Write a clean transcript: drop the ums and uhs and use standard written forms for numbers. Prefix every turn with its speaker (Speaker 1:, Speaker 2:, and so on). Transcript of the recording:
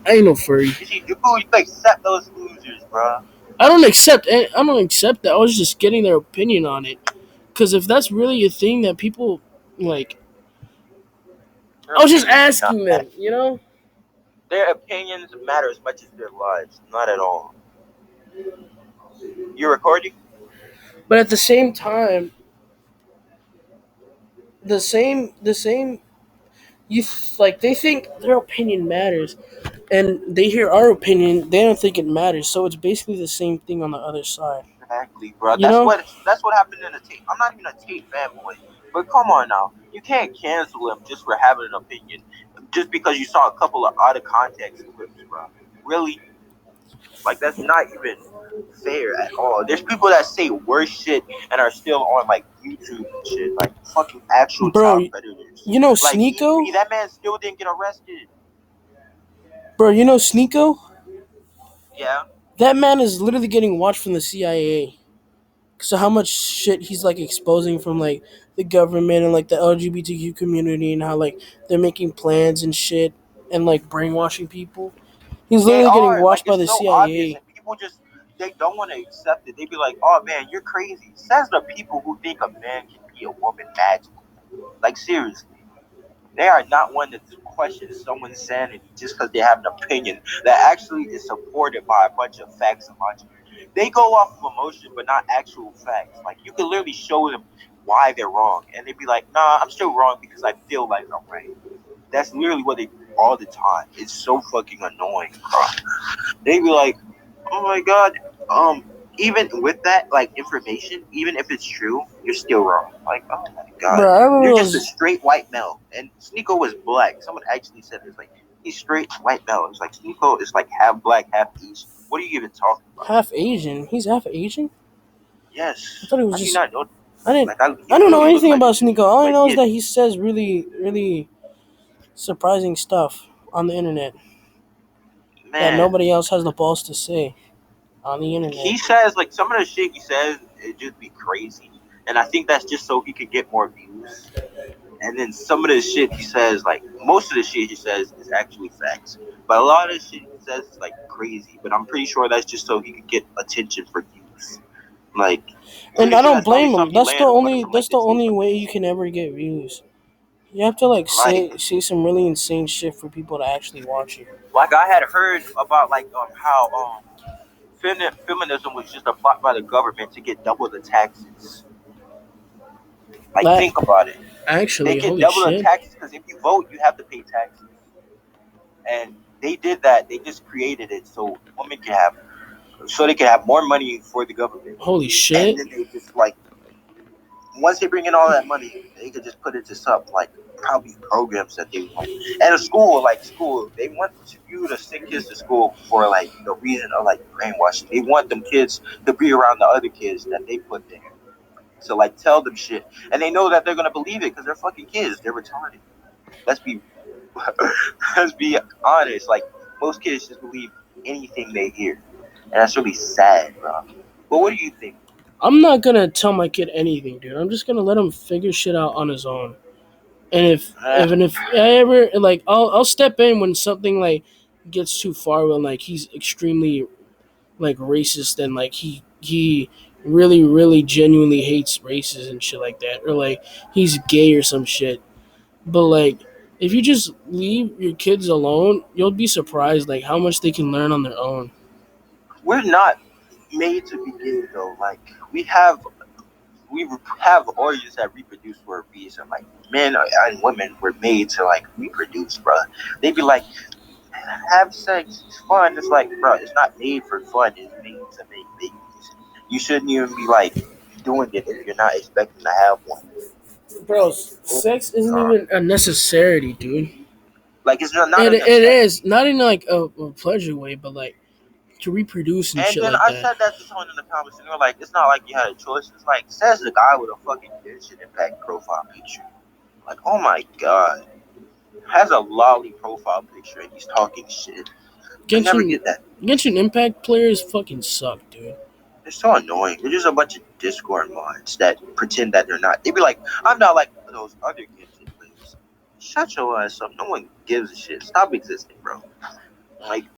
Speaker 1: I ain't no furry.
Speaker 2: You see, you accept those losers, bro.
Speaker 1: I don't accept that. I was just getting their opinion on it. Because if that's really a thing that people like,
Speaker 2: Their
Speaker 1: I was just
Speaker 2: opinions do not
Speaker 1: asking
Speaker 2: matter.
Speaker 1: them. You know.
Speaker 2: Their opinions matter as much as their lives. Not at all. You recording?
Speaker 1: But at the same time, the same like they think their opinion matters, and they hear our opinion, they don't think it matters. So it's basically the same thing on the other side.
Speaker 2: Exactly, bro.
Speaker 1: You know,
Speaker 2: That's what happened in the tape. I'm not even a tape fanboy, but come on now, you can't cancel him just for having an opinion, just because you saw a couple of out of context clips, bro. Really, like that's not even fair at all. There's people that say worse shit and are still on like YouTube and shit, like fucking actual
Speaker 1: bro.
Speaker 2: child predators.
Speaker 1: You know
Speaker 2: Like
Speaker 1: Sneeko,
Speaker 2: that man still didn't get arrested.
Speaker 1: bro. You know Sneeko.
Speaker 2: Yeah.
Speaker 1: That man is literally getting watched from the CIA. So how much shit he's like exposing from like the government and like the LGBTQ community and how like they're making plans and shit and like brainwashing people. He's
Speaker 2: They
Speaker 1: literally getting
Speaker 2: are like
Speaker 1: watched by
Speaker 2: it's
Speaker 1: the
Speaker 2: so obvious,
Speaker 1: CIA.
Speaker 2: and people just they don't want to accept it. They be like, "Oh man, you're crazy." Says the people who think a man can be a woman magical. Like seriously, they are not one to question someone's sanity just because they have an opinion that actually is supported by a bunch of facts and logic. They go off of emotion, but not actual facts. Like you can literally show them why they're wrong, and they'd be like, "Nah, I'm still wrong because I feel like I'm right." That's literally what they do all the time. It's so fucking annoying, bro. They be like, "Oh my god, um, even with that like information, even if it's true, you're still wrong." Like, oh my god,
Speaker 1: Bro, I remember
Speaker 2: you're just a
Speaker 1: those.
Speaker 2: straight white male. And Sneeko was black. Someone actually said this, like he's straight white male. It's like Sneeko is like half black, half Asian. What are you even talking about?
Speaker 1: Half Asian. He's half Asian. I
Speaker 2: Yes,
Speaker 1: thought he was
Speaker 2: how do you
Speaker 1: just.
Speaker 2: not know?
Speaker 1: I didn't.
Speaker 2: Like, he
Speaker 1: I don't know
Speaker 2: literally looked
Speaker 1: anything about Sneeko. All I
Speaker 2: like
Speaker 1: know
Speaker 2: he
Speaker 1: is
Speaker 2: had,
Speaker 1: that he says really, really surprising stuff on the internet that
Speaker 2: man.
Speaker 1: nobody else has the balls to say on the internet.
Speaker 2: He says like some of the shit he says it just be crazy, and I think that's just so he could get more views. And then some of the shit he says, like most of the shit he says is actually facts, but a lot of the shit he says is like crazy. But I'm pretty sure that's just so he could get attention for views. Like
Speaker 1: And
Speaker 2: pretty
Speaker 1: I
Speaker 2: sure
Speaker 1: don't
Speaker 2: that's the only
Speaker 1: blame
Speaker 2: stuff
Speaker 1: him.
Speaker 2: he land on from like
Speaker 1: That's
Speaker 2: the
Speaker 1: the
Speaker 2: tape.
Speaker 1: only way you can ever get views. You have to like
Speaker 2: Like
Speaker 1: say some really insane shit for people to actually watch you.
Speaker 2: I had heard about like how feminism was just a plot by the government to get double the taxes. Like
Speaker 1: That
Speaker 2: think about it. They
Speaker 1: actually,
Speaker 2: get
Speaker 1: holy
Speaker 2: double the
Speaker 1: shit.
Speaker 2: taxes because if you vote, you have to pay taxes. And they did that. They just created it so women can have, so they can have more money for the government.
Speaker 1: Holy
Speaker 2: And
Speaker 1: shit.
Speaker 2: then they just like once they bring in all that money, they could just put it to something like probably programs that they want. And a school, like school, they want you to send kids to school for like the reason of like brainwashing. They want them kids to be around the other kids that they put there. So like tell them shit, and they know that they're gonna believe it because they're fucking kids. They're retarded. Let's be let's be honest. Like most kids just believe anything they hear, and that's really sad, bro. But what do you think?
Speaker 1: I'm not gonna tell my kid anything, dude. I'm just gonna let him figure shit out on his own. And
Speaker 2: Uh,
Speaker 1: if I ever like, I'll step in when something like gets too far. When like he's extremely like racist and like he really really genuinely hates races and shit like that, or like he's gay or some shit. But like if you just leave your kids alone, you'll be surprised like how much they can learn on their own.
Speaker 2: we're not made to be gay though. Like we have we have organs that reproduce for a reason. Like men and women were made to like reproduce, bro. They be like, have sex, it's fun. It's like, bro, it's not made for fun. It's made to make babies. You shouldn't even be like doing it if you're not expecting to have one.
Speaker 1: Bro,
Speaker 2: Oh
Speaker 1: sex isn't
Speaker 2: god,
Speaker 1: even a necessity, dude.
Speaker 2: like it's not a
Speaker 1: It is
Speaker 2: necessity.
Speaker 1: not in like a pleasure way, but like to reproduce and
Speaker 2: And
Speaker 1: shit
Speaker 2: then
Speaker 1: like
Speaker 2: I
Speaker 1: that.
Speaker 2: said that to someone in the comments, and they were like, "It's not like you had a choice." It's like says the guy with a fucking Genshin Impact profile picture. Like, oh my god, has a lolly profile picture and he's talking shit. I never
Speaker 1: Genshin
Speaker 2: get that.
Speaker 1: Genshin Impact players fucking suck, dude.
Speaker 2: They're so annoying. They're just a bunch of Discord mods that pretend that they're not. They'd be like, I'm not like those other Genshin players. Shut your ass up. No one gives a shit. Stop existing, bro. Like